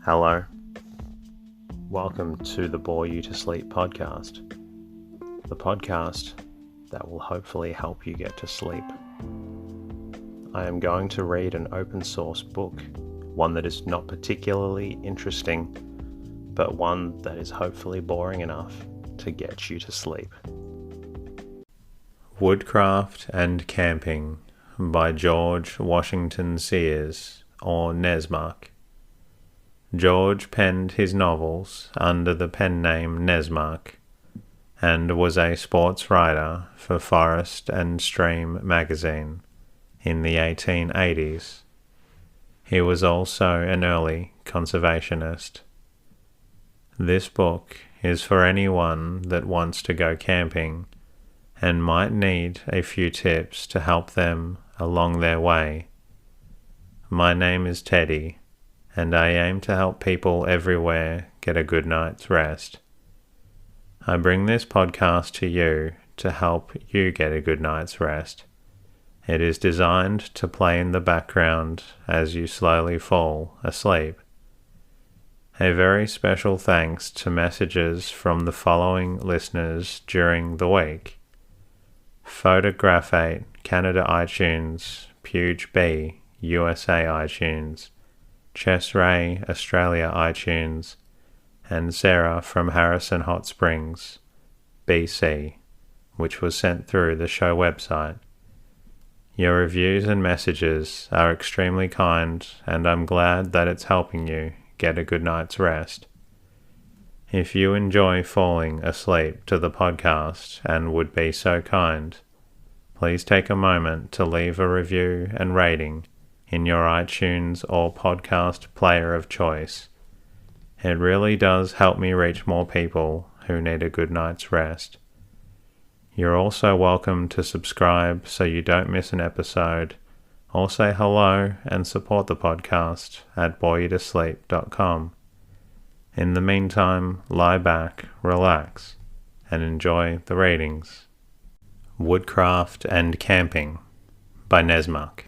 Hello. Welcome to the Bore You to Sleep podcast. The podcast that will hopefully help you get to sleep. I am going to read an open source book, one that is not particularly interesting, but one that is hopefully boring enough to get you to sleep. Woodcraft and Camping by George Washington Sears, or Nessmuk. George penned his novels under the pen name Nessmuk and was a sports writer for Forest and Stream magazine in the 1880s. He was also an early conservationist. This book is for anyone that wants to go camping and might need a few tips to help them along their way. My name is Teddy, and I aim to help people everywhere get a good night's rest. I bring this podcast to you to help you get a good night's rest. It is designed to play in the background as you slowly fall asleep. A very special thanks to messages from the following listeners during the week: Photographate, Canada iTunes, Puge B, USA iTunes, Chess Ray, Australia iTunes, and Sarah from Harrison Hot Springs, BC, which was sent through the show website. Your reviews and messages are extremely kind, and I'm glad that it's helping you get a good night's rest. If you enjoy falling asleep to the podcast and would be so kind, please take a moment to leave a review and rating in your iTunes or podcast player of choice. It really does help me reach more people who need a good night's rest. You're also welcome to subscribe so you don't miss an episode, or say hello and support the podcast at boreyoutosleep.com. In the meantime, lie back, relax, and enjoy the readings. Woodcraft and Camping by Nessmuk.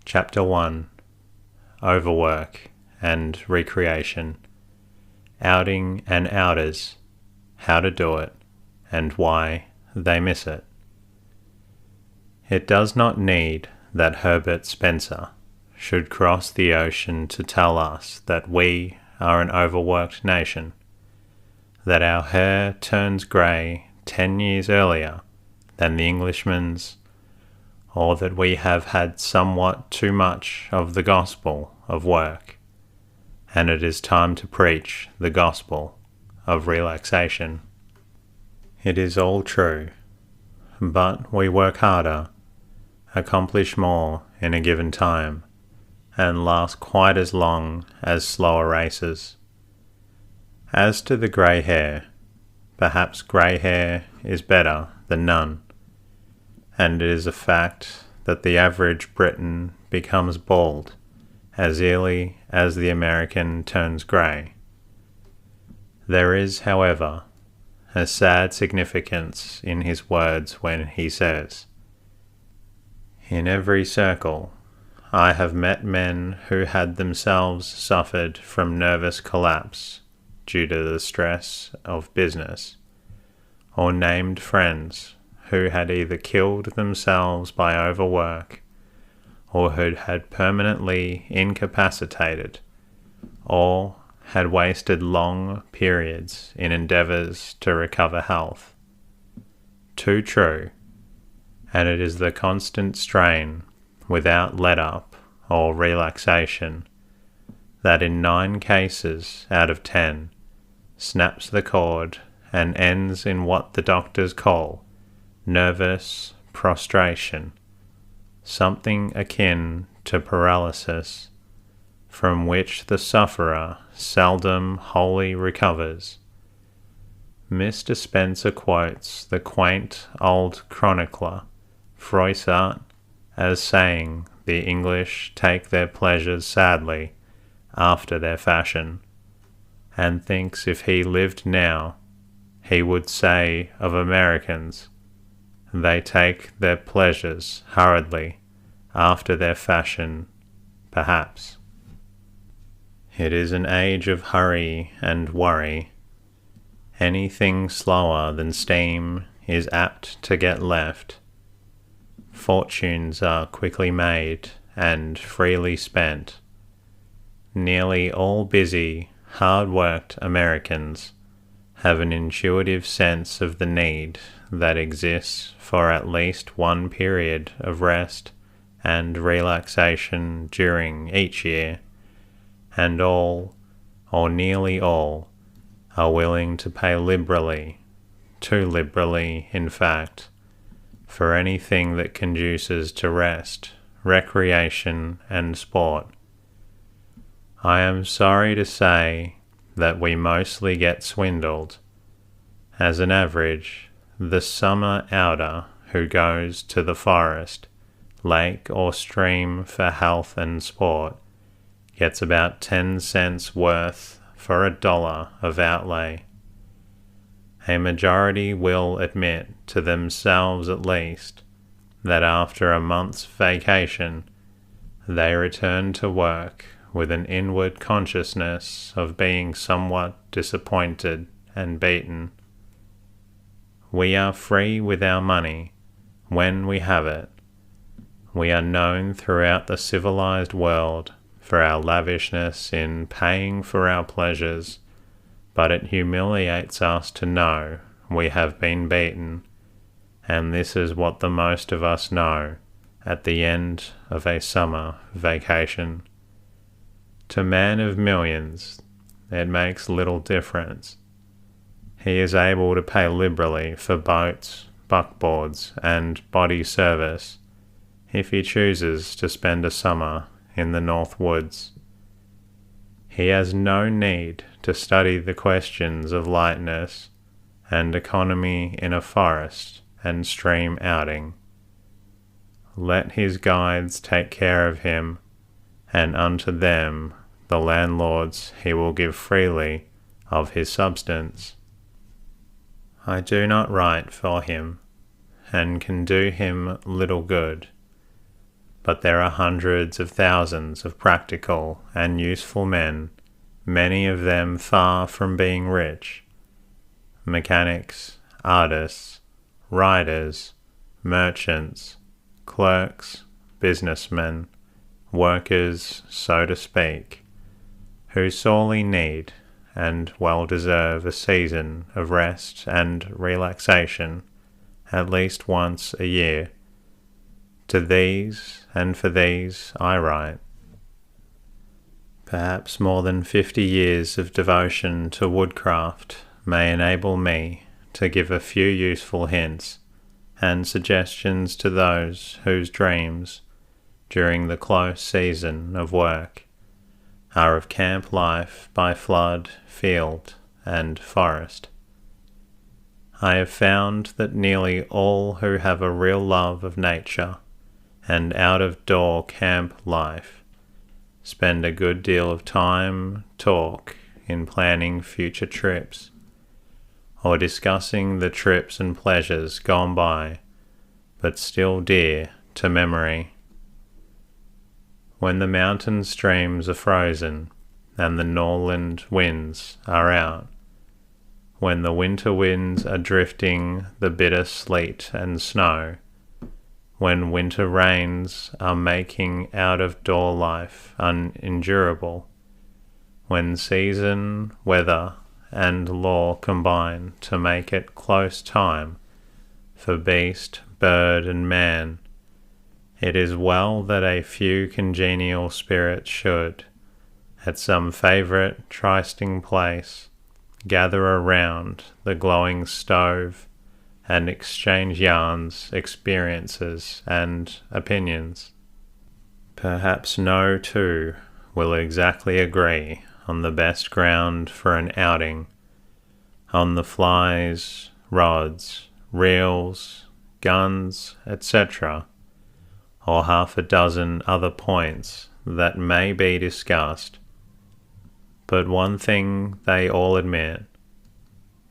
Chapter 1. Overwork and Recreation. Outing and Outers. How to do it, and why they miss it. It does not need that Herbert Spencer should cross the ocean to tell us that we are an overworked nation, that our hair turns grey 10 years earlier than the Englishman's, or that we have had somewhat too much of the gospel of work, and it is time to preach the gospel of relaxation. It is all true, but we work harder, accomplish more in a given time, and last quite as long as slower races. As to the grey hair, perhaps grey hair is better than none, and it is a fact that the average Briton becomes bald as early as the American turns grey. There is, however, a sad significance in his words when he says, "In every circle I have met men who had themselves suffered from nervous collapse due to the stress of business, or named friends who had either killed themselves by overwork, or who had permanently incapacitated, or had wasted long periods in endeavours to recover health. Too true, and it is the constant strain, without let-up or relaxation, that in 9 cases out of 10 snaps the cord and ends in what the doctors call nervous prostration, something akin to paralysis, from which the sufferer seldom wholly recovers." Mr. Spencer quotes the quaint old chronicler Froissart as saying the English take their pleasures sadly after their fashion, and thinks if he lived now, he would say of Americans, they take their pleasures hurriedly after their fashion, perhaps. It is an age of hurry and worry. Anything slower than steam is apt to get left. Fortunes are quickly made and freely spent. Nearly all busy, hard-worked Americans have an intuitive sense of the need that exists for at least one period of rest and relaxation during each year, and all, or nearly all, are willing to pay liberally, too liberally in fact, for anything that conduces to rest, recreation, and sport. I am sorry to say that we mostly get swindled. As an average, the summer outer who goes to the forest, lake, or stream for health and sport gets about 10 cents worth for $1 of outlay. A majority will admit to themselves at least that after a month's vacation they return to work with an inward consciousness of being somewhat disappointed and beaten. We are free with our money when we have it. We are known throughout the civilized world for our lavishness in paying for our pleasures, but it humiliates us to know we have been beaten, and this is what the most of us know at the end of a summer vacation. To man of millions, it makes little difference. He is able to pay liberally for boats, buckboards, and body service if he chooses to spend a summer in the North Woods. He has no need to study the questions of lightness and economy in a forest and stream outing. Let his guides take care of him, and unto them, the landlords, he will give freely of his substance. I do not write for him, and can do him little good, but there are hundreds of thousands of practical and useful men, many of them far from being rich, mechanics, artists, writers, merchants, clerks, businessmen, workers, so to speak, who sorely need and well deserve a season of rest and relaxation at least once a year. To these and for these I write. Perhaps more than 50 years of devotion to woodcraft may enable me to give a few useful hints and suggestions to those whose dreams, during the close season of work, are of camp life by flood, field, and forest. I have found that nearly all who have a real love of nature and out-of-door camp life spend a good deal of time, talk, in planning future trips, or discussing the trips and pleasures gone by, but still dear to memory. When the mountain streams are frozen and the northland winds are out, when the winter winds are drifting the bitter sleet and snow, when winter rains are making out-of-door life unendurable, when season, weather, and law combine to make it close time for beast, bird, and man, it is well that a few congenial spirits should, at some favourite trysting place, gather around the glowing stove and exchange yarns, experiences, and opinions. Perhaps no two will exactly agree on the best ground for an outing, on the flies, rods, reels, guns, etc., or half a dozen other points that may be discussed. But one thing they all admit: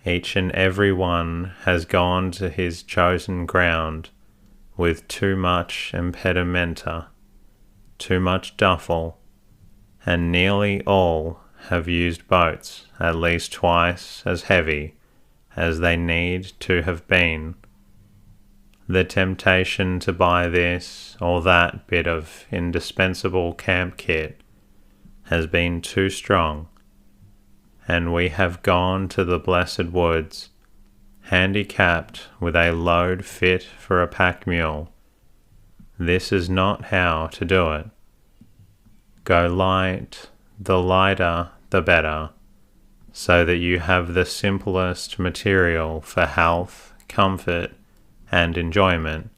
each and every one has gone to his chosen ground with too much impedimenta, too much duffel, and nearly all have used boats at least twice as heavy as they need to have been. The temptation to buy this or that bit of indispensable camp kit has been too strong, and we have gone to the blessed woods, handicapped with a load fit for a pack mule. This is not how to do it. Go light, the lighter the better, so that you have the simplest material for health, comfort, and enjoyment.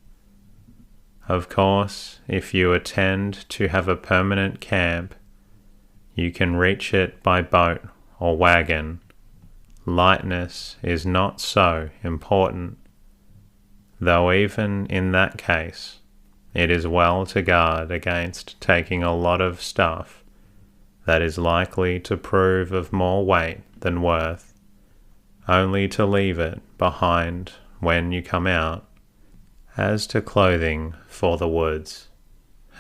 Of course, if you intend to have a permanent camp, you can reach it by boat or wagon. Lightness is not so important, though even in that case, it is well to guard against taking a lot of stuff that is likely to prove of more weight than worth, only to leave it behind when you come out. As to clothing for the woods,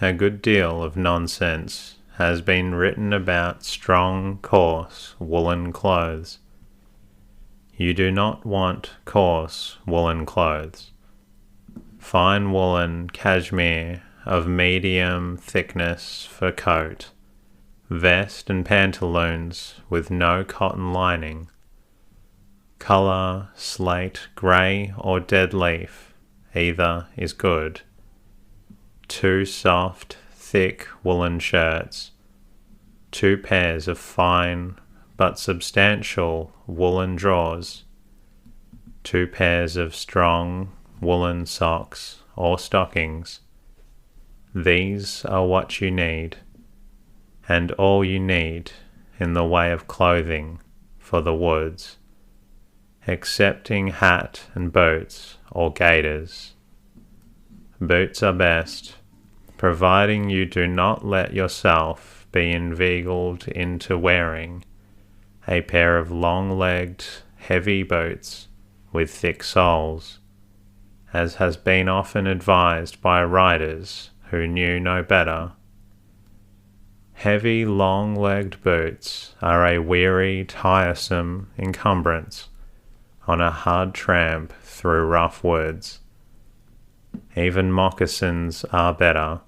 a good deal of nonsense has been written about strong, coarse woolen clothes. You do not want coarse woolen clothes. Fine woolen cashmere of medium thickness for coat, vest and pantaloons with no cotton lining. Colour slate grey or dead leaf, either is good. 2 soft, thick woolen shirts, 2 pairs of fine but substantial woolen drawers, 2 pairs of strong woolen socks or stockings. These are what you need, and all you need in the way of clothing for the woods, excepting hat and boots or gaiters. Boots are best, providing you do not let yourself be inveigled into wearing a pair of long-legged, heavy boots with thick soles, as has been often advised by riders who knew no better. Heavy, long-legged boots are a weary, tiresome encumbrance on a hard tramp through rough woods. Even moccasins are better.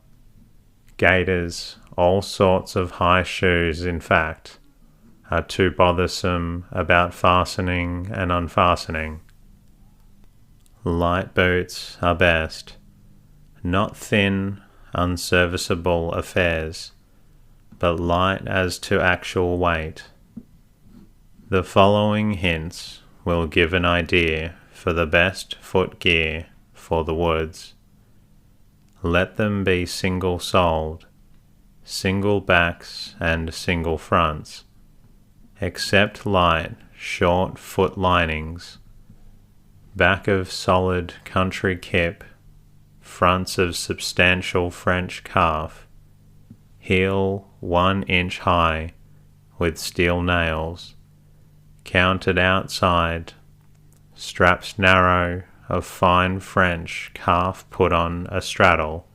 Gaiters, all sorts of high shoes in fact, are too bothersome about fastening and unfastening. Light boots are best, not thin, unserviceable affairs, but light as to actual weight. The following hints will give an idea for the best foot gear for the woods. Let them be single-soled, single backs and single fronts, except light, short foot linings, back of solid country kip, fronts of substantial French calf, heel 1 inch high with steel nails, counted outside, straps narrow of fine French calf put on a straddle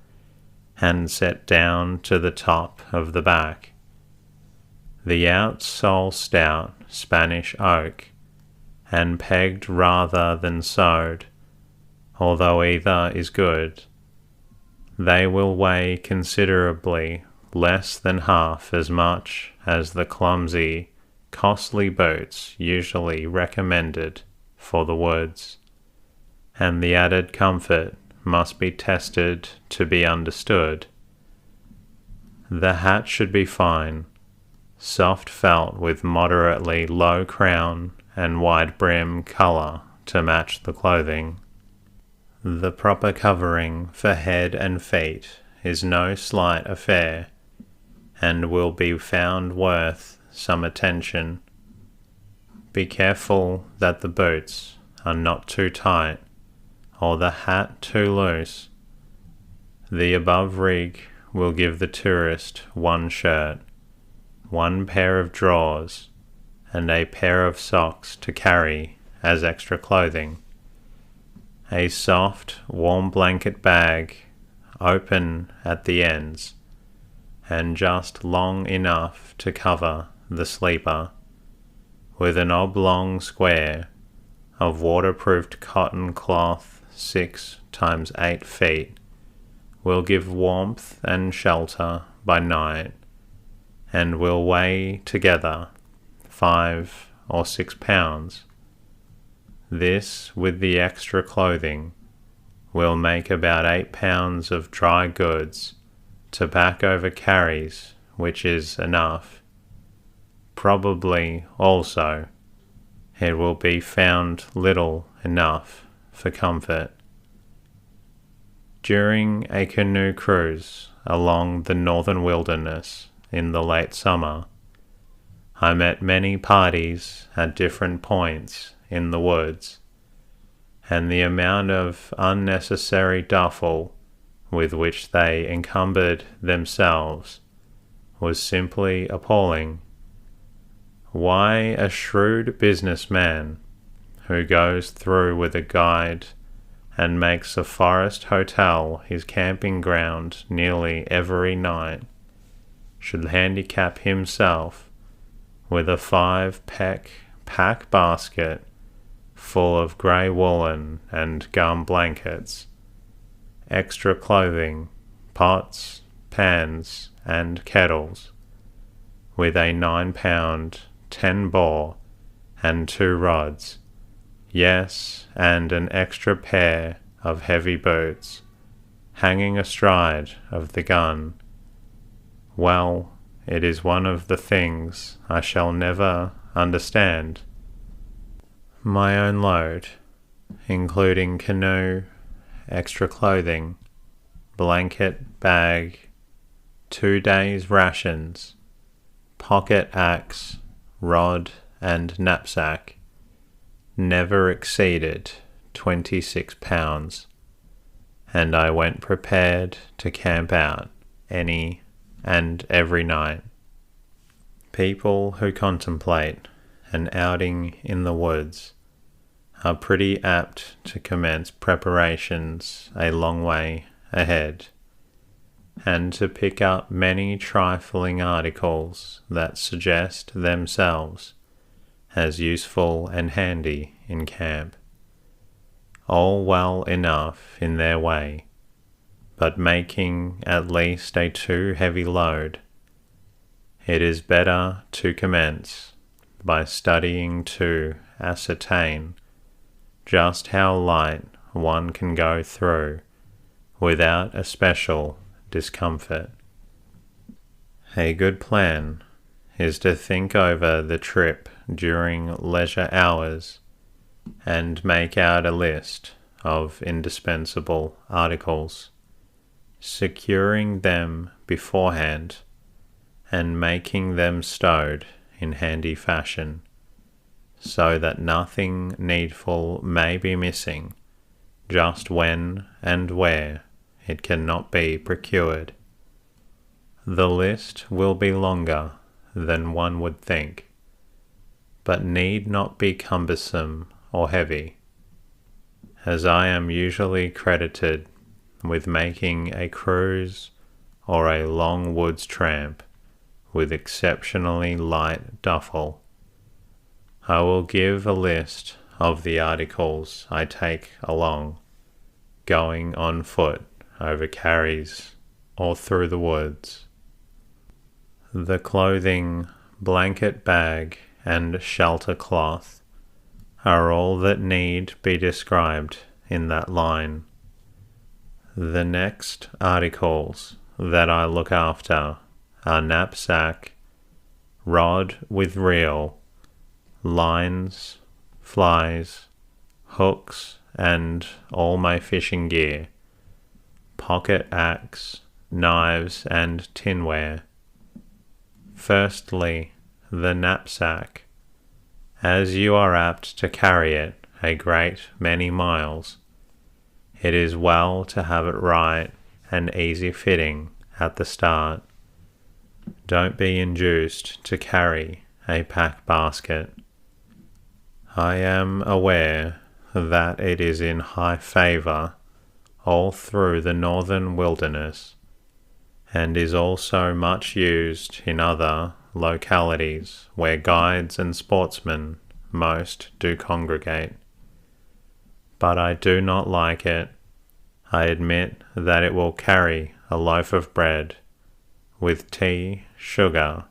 and set down to the top of the back. The outsole stout Spanish oak and pegged rather than sewed, although either is good. They will weigh considerably less than half as much as the clumsy, costly boots usually recommended for the woods, and the added comfort must be tested to be understood. The hat should be fine, soft felt with moderately low crown and wide brim colour to match the clothing. The proper covering for head and feet is no slight affair, and will be found worth some attention. Be careful that the boots are not too tight, or the hat too loose. The above rig will give the tourist 1 shirt, 1 pair of drawers, and a pair of socks to carry as extra clothing. A soft, warm blanket bag, open at the ends, and just long enough to cover the sleeper, with an oblong square of waterproofed cotton cloth 6 times 8 feet, will give warmth and shelter by night, and will weigh together 5 or 6 pounds. This, with the extra clothing, will make about 8 pounds of dry goods to pack over carries, which is enough. Probably also it will be found little enough for comfort. During a canoe cruise along the northern wilderness in the late summer, I met many parties at different points in the woods, and the amount of unnecessary duffel with which they encumbered themselves was simply appalling. Why a shrewd businessman who goes through with a guide and makes a forest hotel his camping ground nearly every night should handicap himself with a 5-peck pack basket full of grey woolen and gum blankets, extra clothing, pots, pans, and kettles, with a 9-pound 10-bore and 2 rods, yes, and an extra pair of heavy boots, hanging astride of the gun. Well, it is one of the things I shall never understand. My own load, including canoe, extra clothing, blanket bag, 2 days' rations, pocket axe, rod, and knapsack, never exceeded 26 pounds, and I went prepared to camp out any and every night. People who contemplate an outing in the woods are pretty apt to commence preparations a long way ahead, and to pick up many trifling articles that suggest themselves as useful and handy in camp. All well enough in their way, but making at least a too heavy load. It is better to commence by studying to ascertain just how light one can go through without especial discomfort. A good plan is to think over the trip during leisure hours and make out a list of indispensable articles, securing them beforehand and making them stowed in handy fashion, so that nothing needful may be missing just when and where it cannot be procured. The list will be longer than one would think, but need not be cumbersome or heavy, as I am usually credited with making a cruise or a long woods tramp with exceptionally light duffel. I will give a list of the articles I take along, going on foot over carries or through the woods. The clothing, blanket bag, and shelter cloth are all that need be described in that line. The next articles that I look after are knapsack, rod with reel, lines, flies, hooks, and all my fishing gear, pocket axe, knives, and tinware. Firstly, the knapsack. As you are apt to carry it a great many miles, it is well to have it right and easy fitting at the start. Don't be induced to carry a pack basket. I am aware that it is in high favour all through the northern wilderness, and is also much used in other localities where guides and sportsmen most do congregate. But I do not like it. I admit that it will carry a loaf of bread with tea, sugar,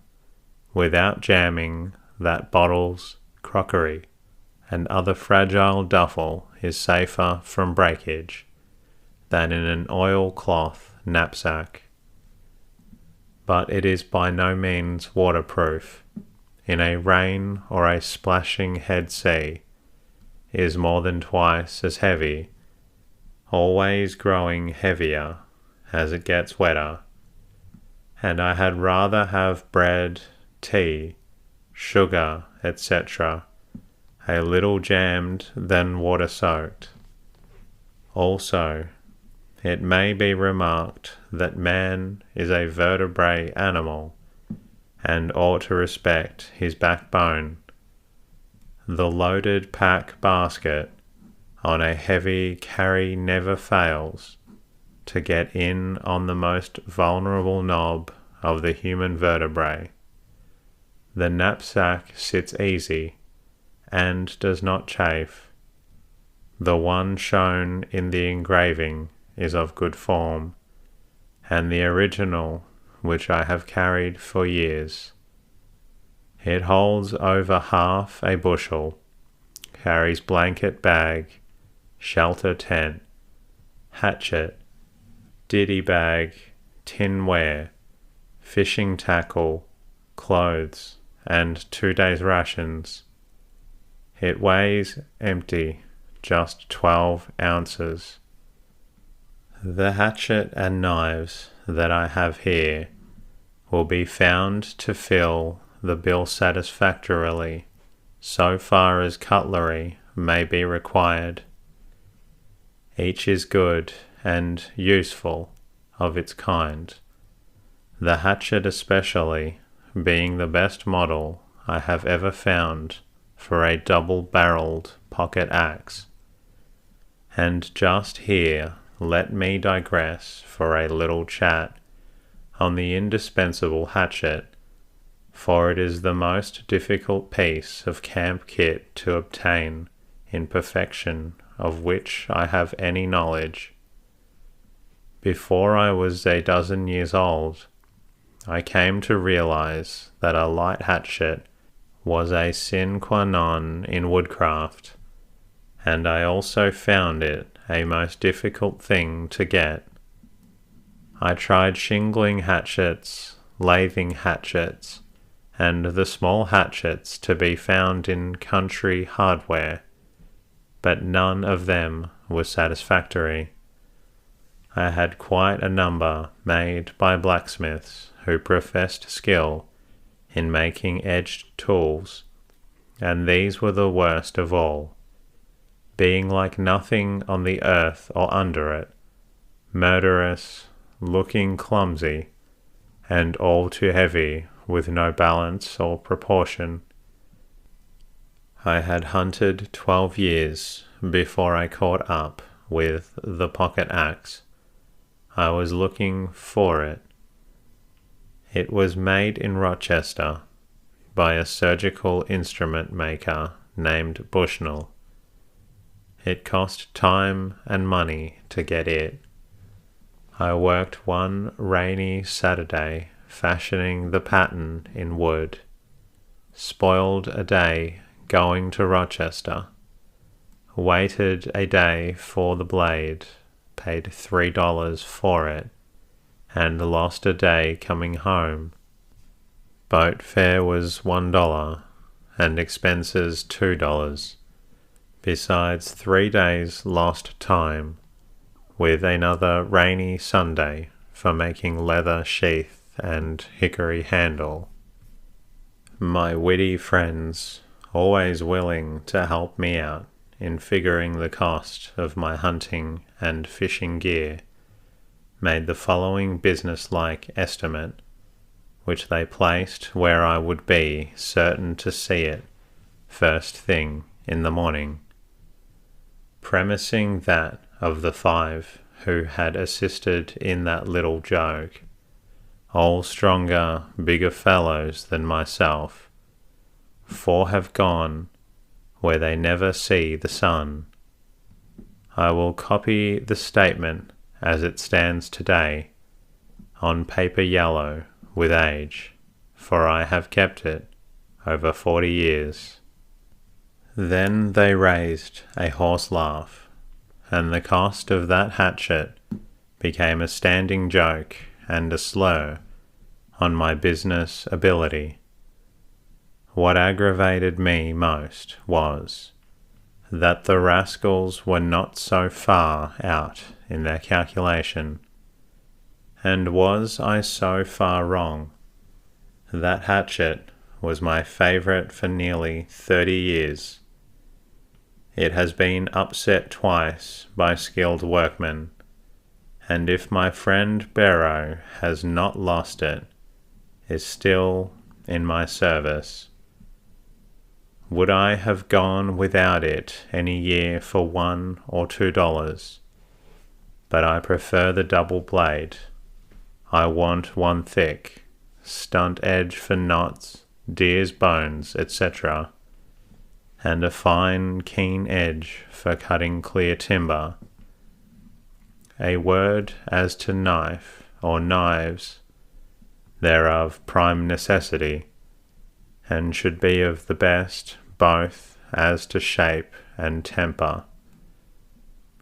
without jamming that bottles, crockery, and other fragile duffel is safer from breakage than in an oilcloth knapsack. But it is by no means waterproof. In a rain or a splashing head sea, is more than twice as heavy, always growing heavier as it gets wetter, and I had rather have bread, tea, sugar, etc., a little jammed than water-soaked. Also, it may be remarked that man is a vertebrate animal and ought to respect his backbone. The loaded pack basket on a heavy carry never fails to get in on the most vulnerable knob of the human vertebrae. The knapsack sits easy and does not chafe. The one shown in the engraving is of good form, and the original, which I have carried for years. It holds over half a bushel, carries blanket bag, shelter tent, hatchet, ditty bag, tinware, fishing tackle, clothes, and 2 days' rations. It weighs empty just 12 ounces. The hatchet and knives that I have here will be found to fill the bill satisfactorily, so far as cutlery may be required. Each is good and useful of its kind, the hatchet especially being the best model I have ever found for a double-barreled pocket axe. And just here let me digress for a little chat on the indispensable hatchet, for it is the most difficult piece of camp kit to obtain in perfection of which I have any knowledge. Before I was a dozen years old, I came to realize that a light hatchet was a sine qua non in woodcraft, and I also found it a most difficult thing to get. I tried shingling hatchets, lathing hatchets, and the small hatchets to be found in country hardware, but none of them was satisfactory. I had quite a number made by blacksmiths who professed skill in making edged tools, and these were the worst of all, being like nothing on the earth or under it, murderous, looking clumsy, and all too heavy with no balance or proportion. I had hunted 12 years before I caught up with the pocket axe. I was looking for it. It was made in Rochester by a surgical instrument maker named Bushnell. It cost time and money to get it. I worked one rainy Saturday fashioning the pattern in wood, spoiled a day going to Rochester, waited a day for the blade, paid $3 for it, and lost a day coming home. Boat fare was $1 and expenses $2, besides 3 days lost time, with another rainy Sunday for making leather sheath and hickory handle. My witty friends, always willing to help me out in figuring the cost of my hunting and fishing gear, made the following business-like estimate, which they placed where I would be certain to see it first thing in the morning. Premising that of the 5 who had assisted in that little joke, all stronger, bigger fellows than myself. 4 have gone where they never see the sun. I will copy the statement as it stands today on paper yellow with age, for I have kept it over 40 years. Then they raised a hoarse laugh, and the cost of that hatchet became a standing joke and a slur on my business ability. What aggravated me most was that the rascals were not so far out in their calculation. And was I so far wrong? That hatchet was my favourite for nearly 30 years. It has been upset twice by skilled workmen, and if my friend Barrow has not lost it, is still in my service. Would I have gone without it any year for $1 or $2? But I prefer the double blade. I want one thick, stunt edge for knots, deer's bones, etc., and a fine, keen edge for cutting clear timber. A word as to knife or knives, they're of prime necessity, and should be of the best, both as to shape and temper.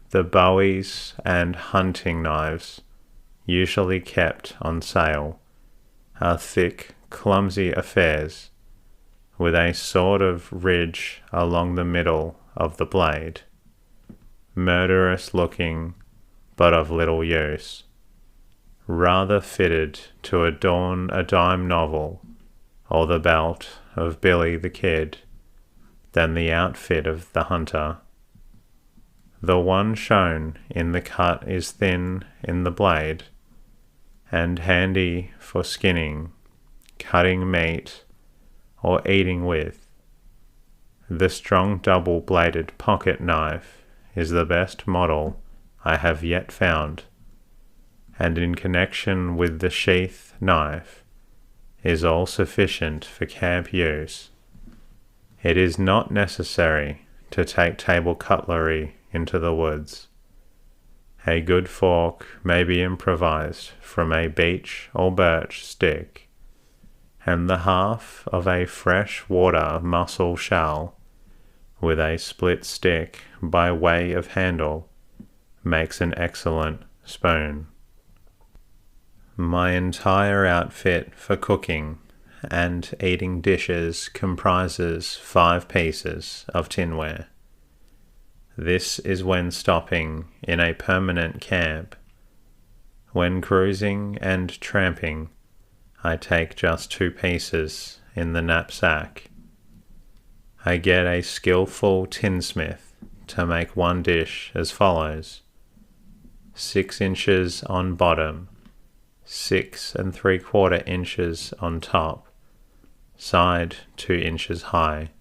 The bowies and hunting knives, usually kept on sale, are thick, clumsy affairs, with a sort of ridge along the middle of the blade, murderous looking, but of little use, rather fitted to adorn a dime novel or the belt of Billy the Kid than the outfit of the hunter. The one shown in the cut is thin in the blade, and handy for skinning, cutting meat, or eating with. The strong double-bladed pocket knife is the best model I have yet found, and in connection with the sheath knife is all sufficient for camp use. It is not necessary to take table cutlery into the woods. A good fork may be improvised from a beech or birch stick, and the half of a fresh water mussel shell with a split stick by way of handle makes an excellent spoon. My entire outfit for cooking and eating dishes comprises 5 pieces of tinware. This is when stopping in a permanent camp. When cruising and tramping, I take just 2 pieces in the knapsack. I get a skillful tinsmith to make one dish as follows: 6 inches on bottom, 6 3/4 inches on top, side 2 inches high.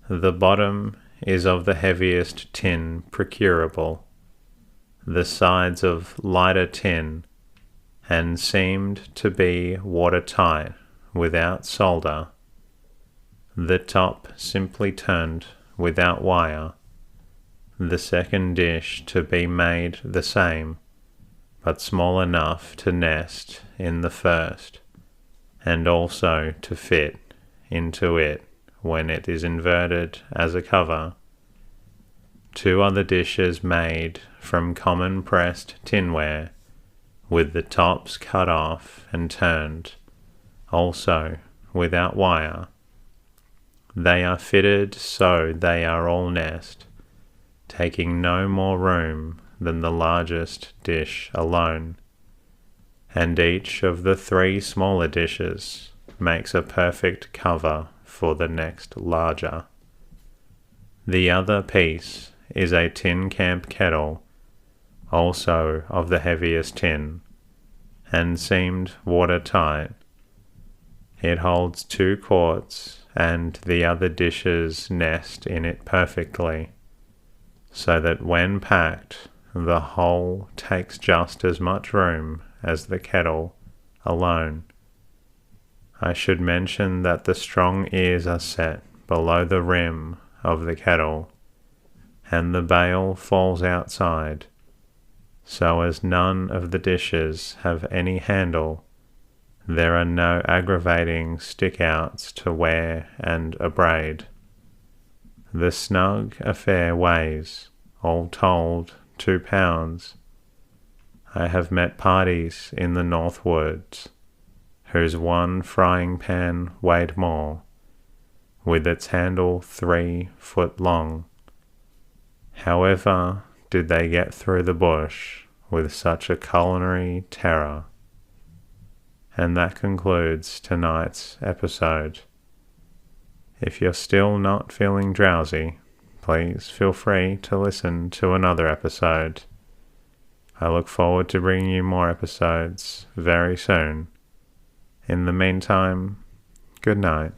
The bottom is of the heaviest tin procurable, the sides of lighter tin, and seemed to be watertight without solder. The top simply turned without wire. The second dish to be made the same, but small enough to nest in the first, and also to fit into it when it is inverted as a cover. 2 other dishes made from common pressed tinware, with the tops cut off and turned, also without wire. They are fitted so they are all nest, taking no more room than the largest dish alone, and each of the 3 smaller dishes makes a perfect cover for the next larger. The other piece is a tin camp kettle, also of the heaviest tin, and seamed watertight. It holds 2 quarts, and the other dishes nest in it perfectly, so that when packed, the whole takes just as much room as the kettle alone. I should mention that the strong ears are set below the rim of the kettle, and the bail falls outside, so as none of the dishes have any handle. There are no aggravating stick-outs to wear and abrade. The snug affair weighs, all told, 2 pounds. I have met parties in the North Woods, whose one frying pan weighed more, with its handle 3 foot long. However did they get through the bush with such a culinary terror? And that concludes tonight's episode. If you're still not feeling drowsy, please feel free to listen to another episode. I look forward to bringing you more episodes very soon. In the meantime, good night.